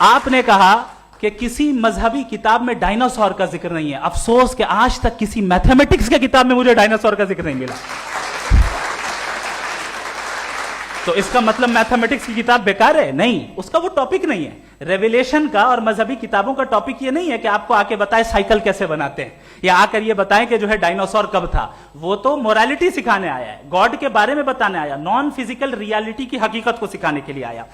آپ نے کہا کہ کسی مذہبی کتاب میں ڈائناسور کا ذکر نہیں ہے. افسوس کہ آج تک کسی میتھمیٹکس کے کتاب میں مجھے ڈائناسور کا ذکر نہیں ملا. تو اس کا مطلب میتھمیٹکس کی کتاب بیکار ہے؟ نہیں, اس کا وہ ٹاپک نہیں ہے. ریویلیشن کا اور مذہبی کتابوں کا ٹاپک یہ نہیں ہے کہ آپ کو آ کے بتائے سائیکل کیسے بناتے ہیں, یا آ کر یہ بتائیں کہ جو ہے ڈائناسور کب تھا. وہ تو مورالٹی سکھانے آیا ہے, گاڈ کے بارے میں بتانے آیا, نان فزیکل ریالٹی کی حقیقت کو سکھانے کے لیے آیا.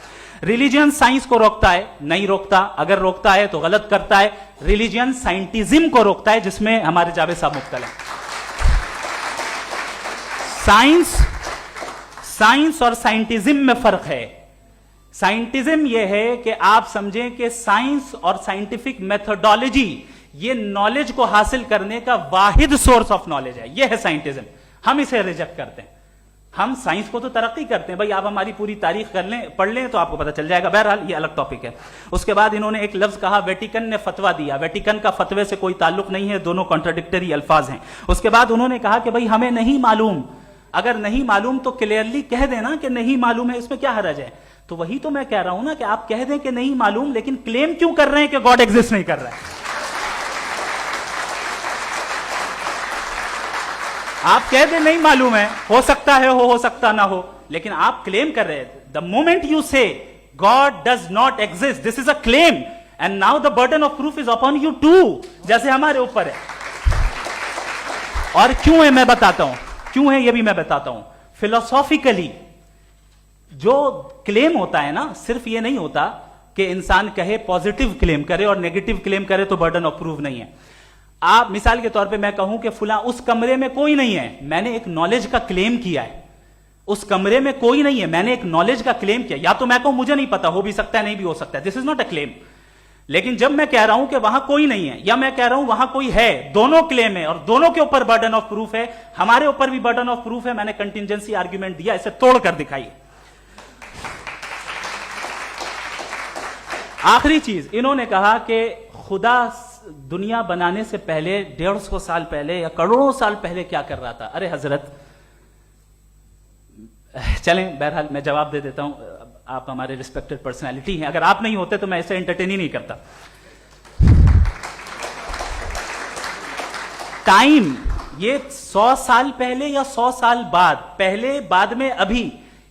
ریلیجن سائنس کو روکتا ہے؟ نہیں روکتا. اگر روکتا ہے تو غلط کرتا ہے. ریلیجن سائنٹزم کو روکتا ہے, جس میں ہمارے جاوید صاحب مبتلا ہیں. سائنس اور سائنٹزم میں فرق ہے. سائنٹزم یہ ہے کہ آپ سمجھیں کہ سائنس اور سائنٹیفک میتھڈالوجی یہ نالج کو حاصل کرنے کا واحد سورس آف نالج ہے. یہ ہے سائنٹزم. ہم اسے ریجیکٹ کرتے ہیں. ہم سائنس کو تو ترقی کرتے ہیں, بھائی آپ ہماری پوری تاریخ کر لیں, پڑھ لیں تو آپ کو پتہ چل جائے گا. بہرحال یہ الگ ٹاپک ہے. اس کے بعد انہوں نے ایک لفظ کہا, ویٹیکن نے فتویٰ دیا. ویٹیکن کا فتوے سے کوئی تعلق نہیں ہے, دونوں کانٹراڈکٹری الفاظ ہیں. اس کے بعد انہوں نے کہا کہ بھائی ہمیں نہیں معلوم. اگر نہیں معلوم تو کلیئرلی کہہ دینا کہ نہیں معلوم ہے, اس میں کیا حرج ہے؟ تو وہی تو میں کہہ رہا ہوں نا کہ آپ کہہ دیں کہ نہیں معلوم, لیکن کلیم کیوں کر رہے ہیں کہ گاڈ ایگزسٹ نہیں کر رہا ہے؟ آپ کہہ دیں نہیں معلوم ہے, ہو سکتا ہے ہو سکتا نہ ہو, لیکن آپ کلیم کر رہے ہیں. The moment you say God does not exist, this is a claim, and now the burden of proof is upon you to, جیسے ہمارے اوپر ہے. اور کیوں ہے میں بتاتا ہوں, کیوں ہے یہ بھی میں بتاتا ہوں. فلسافیکلی جو کلیم ہوتا ہے نا, صرف یہ نہیں ہوتا کہ انسان کہے پازیٹیو کلیم کرے اور نیگیٹو کلیم کرے تو برڈن آف پروف نہیں ہے. آپ مثال کے طور پہ میں کہوں کہ فلاں اس کمرے میں کوئی نہیں ہے, میں نے ایک نالج کا کلیم کیا ہے. اس کمرے میں کوئی نہیں ہے, میں نے ایک نالج کا کلیم کیا. یا تو میں کہوں مجھے نہیں پتا, ہو بھی سکتا ہے نہیں بھی ہو سکتا ہے, دس از ناٹ اے کلیم. لیکن جب میں کہہ رہا ہوں کہ وہاں کوئی نہیں ہے, یا میں کہہ رہا ہوں وہاں کوئی ہے, دونوں کلیم ہے اور دونوں کے اوپر برڈن آف پروف ہے. ہمارے اوپر بھی برڈن آف پروف ہے. میں نے کنٹینجنسی آرگیومنٹ دیا, اسے توڑ کر دکھائیے. آخری چیز, انہوں نے کہا کہ خدا دنیا بنانے سے پہلے 150 سال پہلے یا کروڑوں سال پہلے کیا کر رہا تھا. ارے حضرت, چلیں بہرحال میں جواب دے دیتا ہوں, آپ ہمارے ریسپیکٹڈ پرسنالٹی ہیں, اگر آپ نہیں ہوتے تو میں اسے انٹرٹین ہی نہیں کرتا. ٹائم یہ 100 سال پہلے یا 100 سال بعد, پہلے بعد میں ابھی,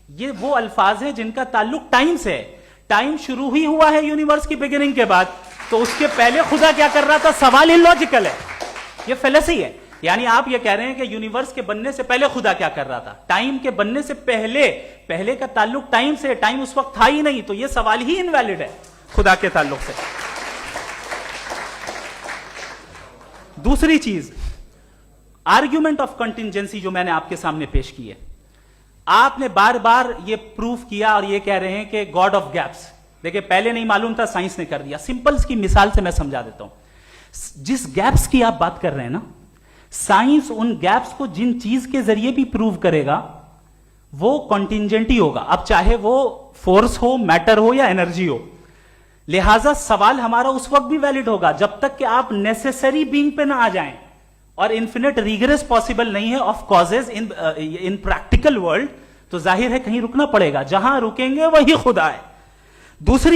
یہ وہ الفاظ ہیں جن کا تعلق ٹائم سے ہے. ٹائم شروع ہی ہوا ہے یونیورس کی بگننگ کے بعد, تو اس کے پہلے خدا کیا کر رہا تھا؟ سوال اللاجیکل ہے, یہ فیلسی ہے. یعنی آپ یہ کہہ رہے ہیں کہ یونیورس کے بننے سے پہلے خدا کیا کر رہا تھا؟ ٹائم کے بننے سے پہلے کا تعلق ٹائم سے, ٹائم اس وقت تھا ہی نہیں, تو یہ سوال ہی انویلڈ ہے خدا کے تعلق سے. دوسری چیز, آرگیومنٹ آف کنٹینجنسی جو میں نے آپ کے سامنے پیش کی ہے, آپ نے بار بار یہ پروف کیا اور یہ کہہ رہے ہیں کہ گاڈ آف گیپس. دیکھیں پہلے نہیں معلوم تھا, سائنس نے کر دیا. سمپل کی مثال سے میں سمجھا دیتا ہوں. جس گیپس کی آپ بات کر رہے ہیں نا, سائنس ان گیپس کو جن چیز کے ذریعے بھی پروو کرے گا وہ کنٹینجنٹی ہوگا, اب چاہے وہ فورس ہو, میٹر ہو یا انرجی ہو. لہذا سوال ہمارا اس وقت بھی ویلڈ ہوگا جب تک کہ آپ نیسیسری بینگ پہ نہ آ جائیں, اور انفینٹ ریگریس پاسبل نہیں ہے of causes in practical world, تو ظاہر ہے کہیں رکنا پڑے گا. جہاں رکیں گے وہی خدا ہے. دوسری